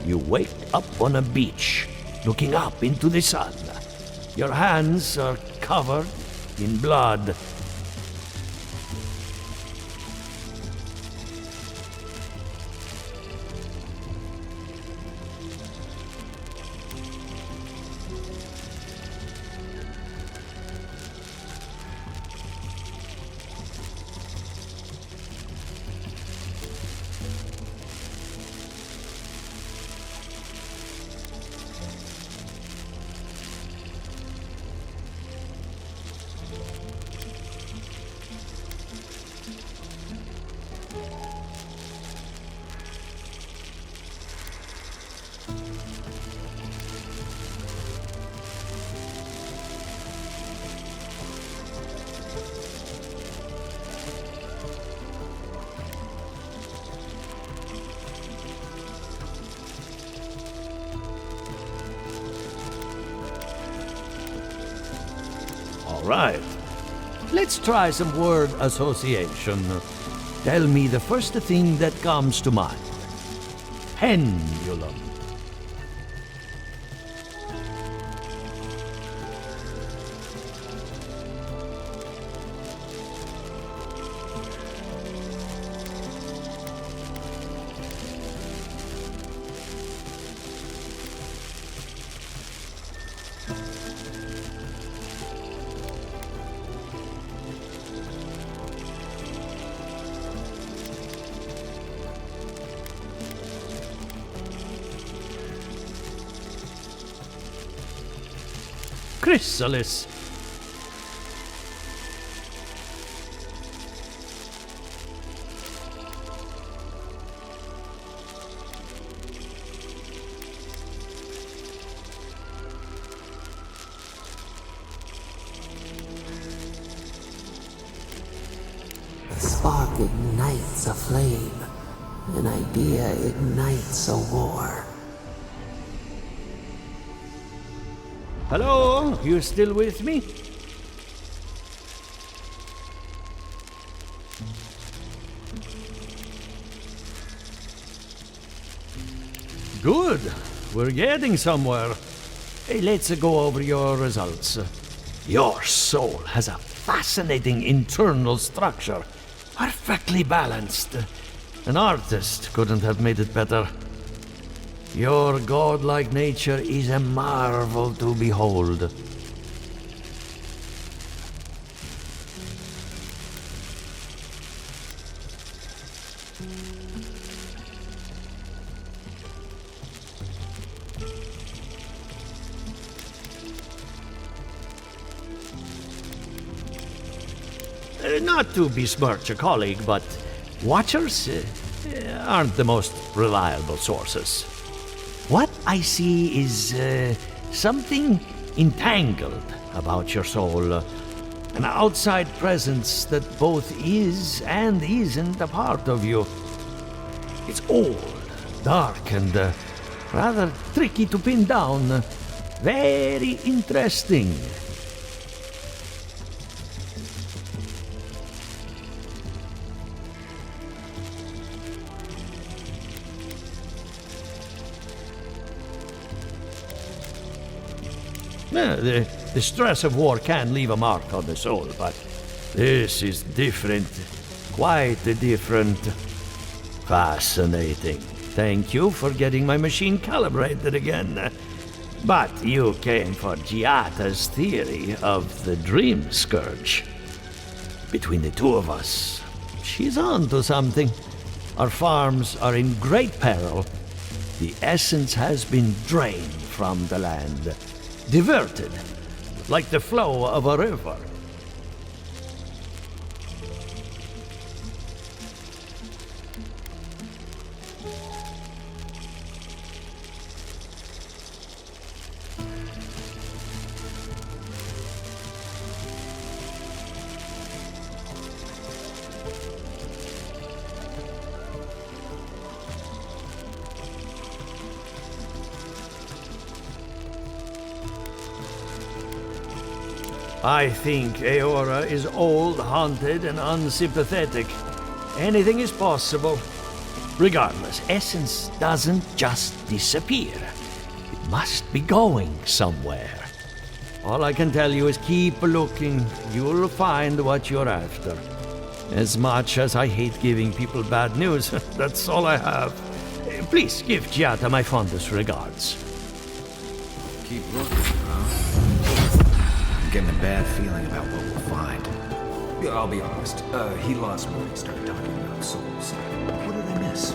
You wake up on a beach, looking up into the sun. Your hands are covered in blood. Right. Let's try some word association. Tell me the first thing that comes to mind. Pendulum. Chrysalis. A spark ignites a flame. An idea ignites a war. Hello? You still with me? Good. We're getting somewhere. Hey, let's go over your results. Your soul has a fascinating internal structure. Perfectly balanced. An artist couldn't have made it better. Your godlike nature is a marvel to behold. not to besmirch a colleague, but Watchers aren't the most reliable sources. What I see is something entangled about your soul. An outside presence that both is and isn't a part of you. It's old, dark, and rather tricky to pin down. Very interesting. The stress of war can leave a mark on the soul, but this is different. Quite different. Fascinating. Thank you for getting my machine calibrated again. But you came for Giata's theory of the Dream Scourge. Between the two of us, she's on to something. Our farms are in great peril. The essence has been drained from the land. Diverted, like the flow of a river. I think Eora is old, haunted, and unsympathetic. Anything is possible. Regardless, essence doesn't just disappear. It must be going somewhere. All I can tell you is keep looking. You'll find what you're after. As much as I hate giving people bad news, that's all I have. Please give Giata my fondest regards. Keep looking, huh? I'm getting a bad feeling about what we'll find. Yeah, I'll be honest. He lost me when he started talking about souls. What did I miss?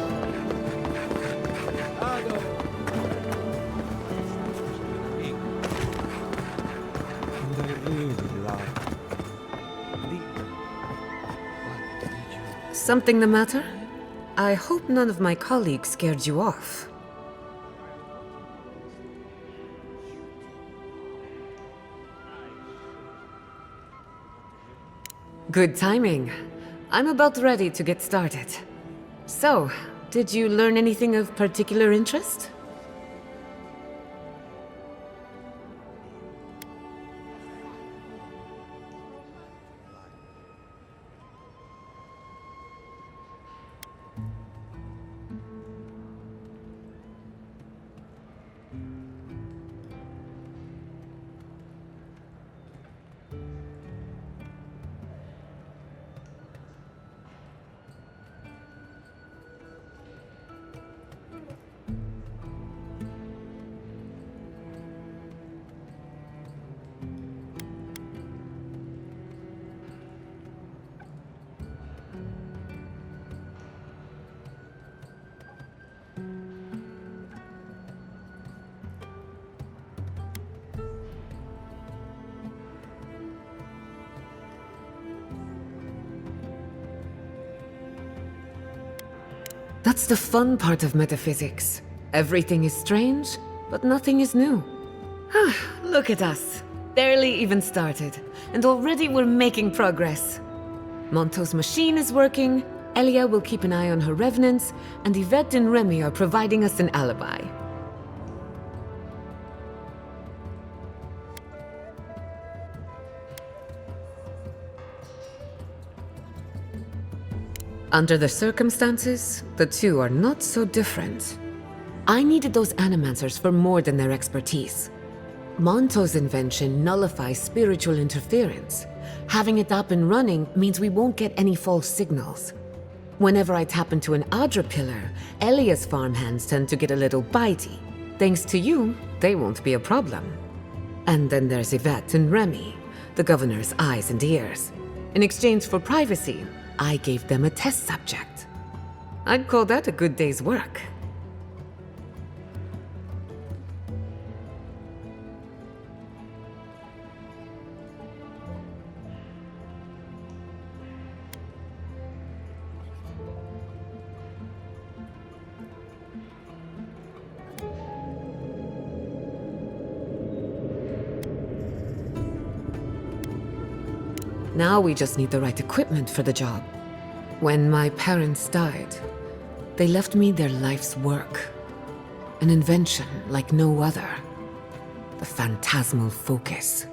Something the matter? I hope none of my colleagues scared you off. Good timing. I'm about ready to get started. So, did you learn anything of particular interest? That's the fun part of metaphysics. Everything is strange, but nothing is new. Look at us. Barely even started, and already we're making progress. Monto's machine is working, Elia will keep an eye on her revenants, and Yvette and Remy are providing us an alibi. Under the circumstances, the two are not so different. I needed those Animancers for more than their expertise. Monto's invention nullifies spiritual interference. Having it up and running means we won't get any false signals. Whenever I tap into an Adra pillar, Elia's farmhands tend to get a little bitey. Thanks to you, they won't be a problem. And then there's Yvette and Remy, the governor's eyes and ears. In exchange for privacy, I gave them a test subject. I'd call that a good day's work. Now we just need the right equipment for the job. When my parents died, they left me their life's work. An invention like no other. The phantasmal focus.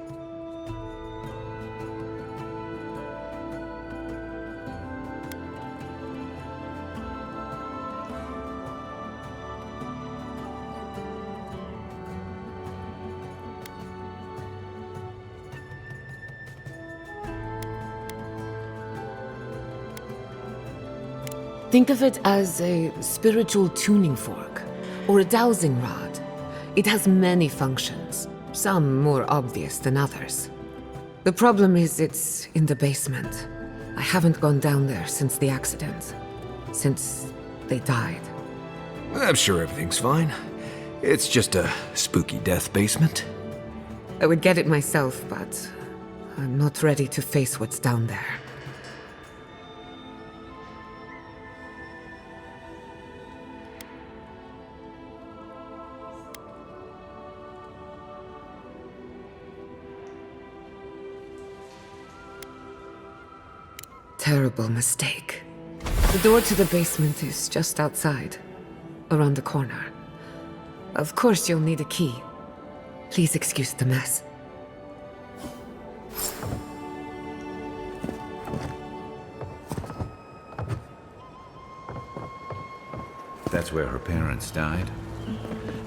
Think of it as a spiritual tuning fork, or a dowsing rod. It has many functions, some more obvious than others. The problem is it's in the basement. I haven't gone down there since the accident. Since they died. I'm sure everything's fine. It's just a spooky death basement. I would get it myself, but I'm not ready to face what's down there. Terrible mistake. The door to the basement is just outside, around the corner. Of course you'll need a key. Please excuse the mess. That's where her parents died.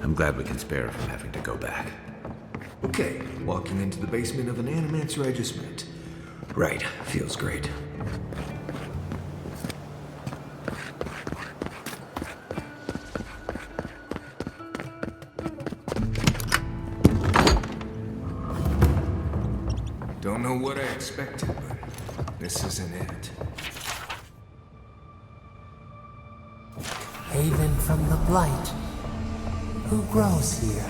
I'm glad we can spare her from having to go back. Okay, walking into the basement of an Animancer I just met. Right, feels great. Don't know what I expected, but this isn't it. Haven from the Blight. Who grows here?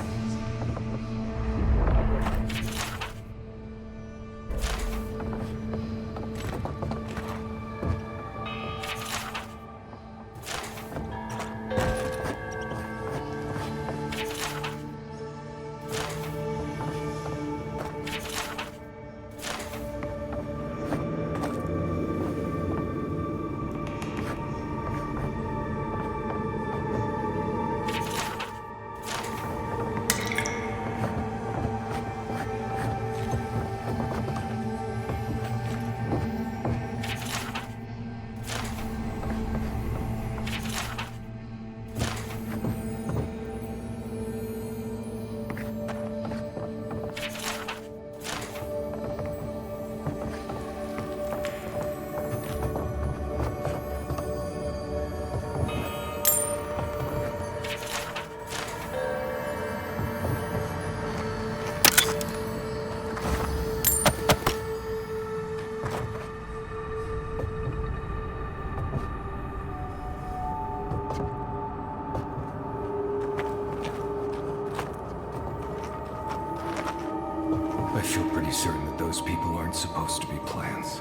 I feel pretty certain that those people aren't supposed to be plants.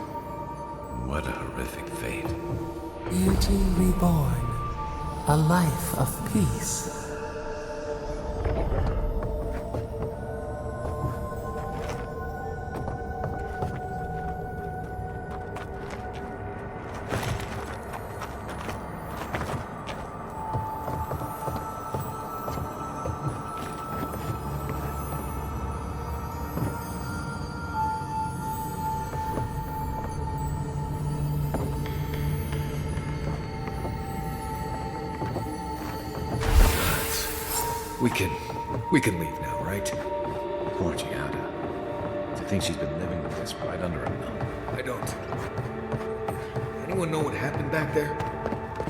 What a horrific fate. Beauty reborn. A life of peace. We can leave now, right? Poor Giada. To think she's been living with this right under her nose. I don't. Anyone know what happened back there?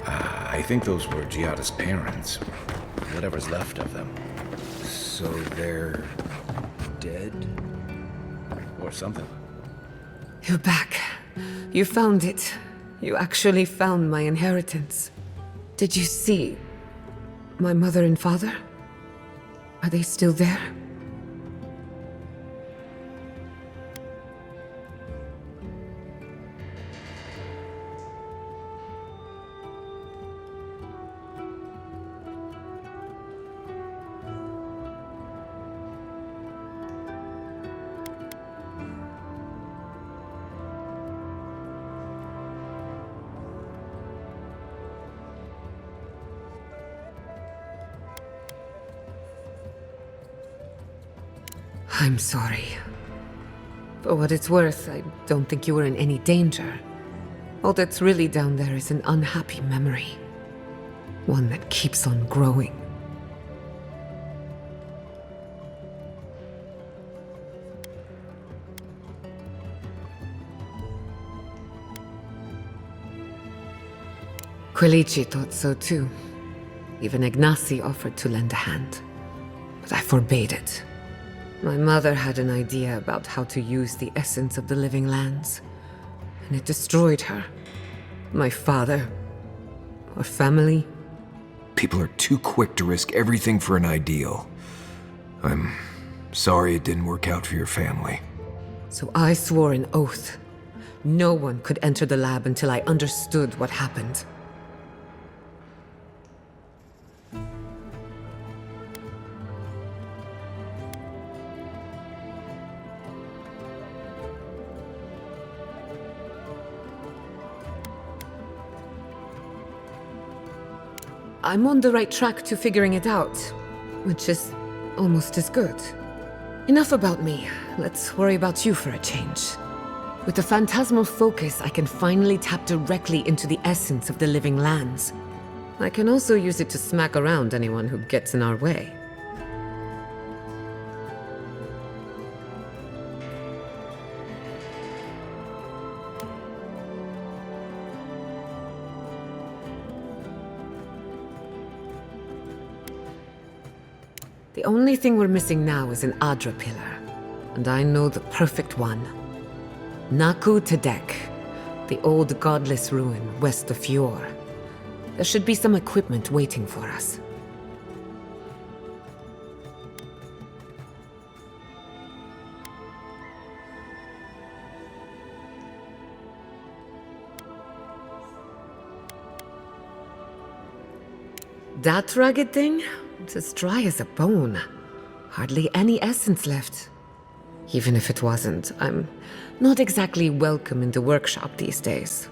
I think those were Giada's parents. Whatever's left of them. So they're dead? Or something. You're back. You found it. You actually found my inheritance. Did you see my mother and father? Are they still there? I'm sorry. For what it's worth, I don't think you were in any danger. All that's really down there is an unhappy memory. One that keeps on growing. Quilici thought so too. Even Ignacy offered to lend a hand. But I forbade it. My mother had an idea about how to use the essence of the living lands, and it destroyed her. My father. Our family. People are too quick to risk everything for an ideal. I'm sorry it didn't work out for your family. So I swore an oath. No one could enter the lab until I understood what happened. I'm on the right track to figuring it out, which is almost as good. Enough about me. Let's worry about you for a change. With the phantasmal focus, I can finally tap directly into the essence of the living lands. I can also use it to smack around anyone who gets in our way. The only thing we're missing now is an Adra pillar, and I know the perfect one. Naku Tedek, the old godless ruin west of Fjord. There should be some equipment waiting for us. That rugged thing? It's as dry as a bone. Hardly any essence left. Even if it wasn't, I'm not exactly welcome in the workshop these days.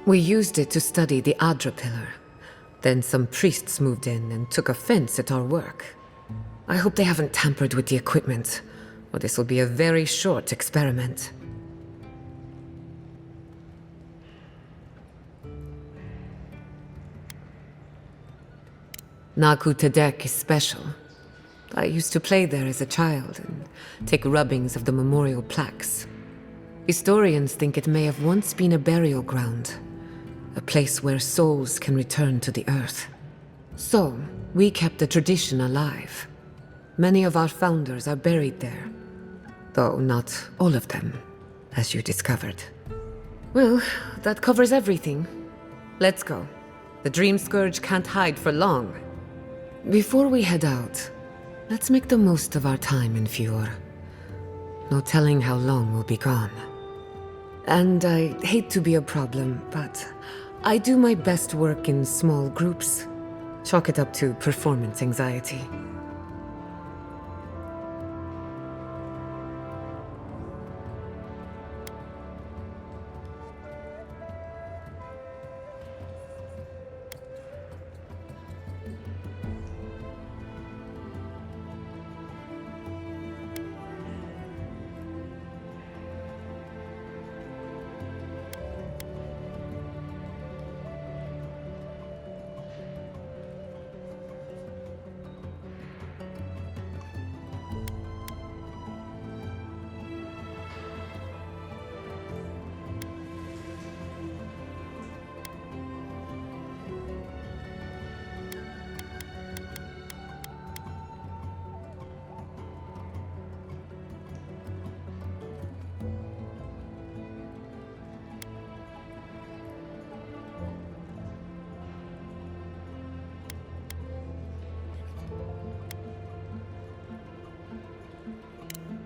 We used it to study the Adra pillar. Then some priests moved in and took offense at our work. I hope they haven't tampered with the equipment, or this will be a very short experiment. Naku Tedek is special. I used to play there as a child and take rubbings of the memorial plaques. Historians think it may have once been a burial ground, a place where souls can return to the earth. So, we kept the tradition alive. Many of our founders are buried there, though not all of them, as you discovered. Well, that covers everything. Let's go. The Dream Scourge can't hide for long. Before we head out, let's make the most of our time in Fjord. No telling how long we'll be gone. And I hate to be a problem, but I do my best work in small groups. Chalk it up to performance anxiety.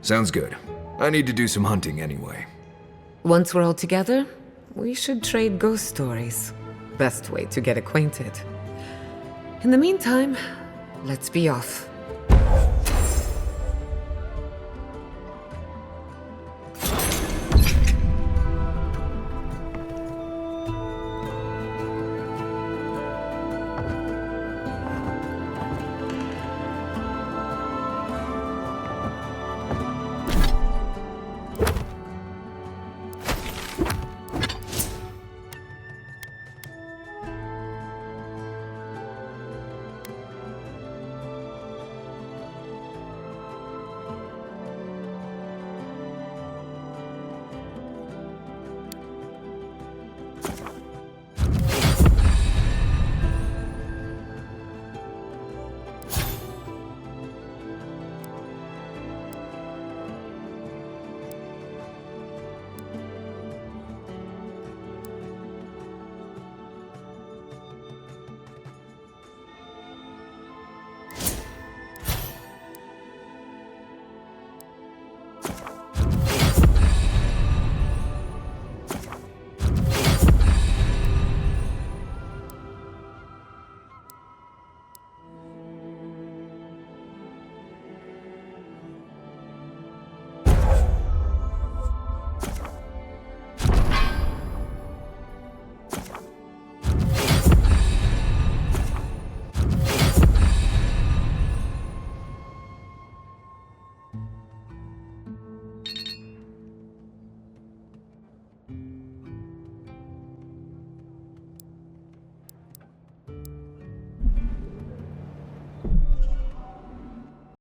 Sounds good. I need to do some hunting anyway. Once we're all together, we should trade ghost stories. Best way to get acquainted. In the meantime, let's be off.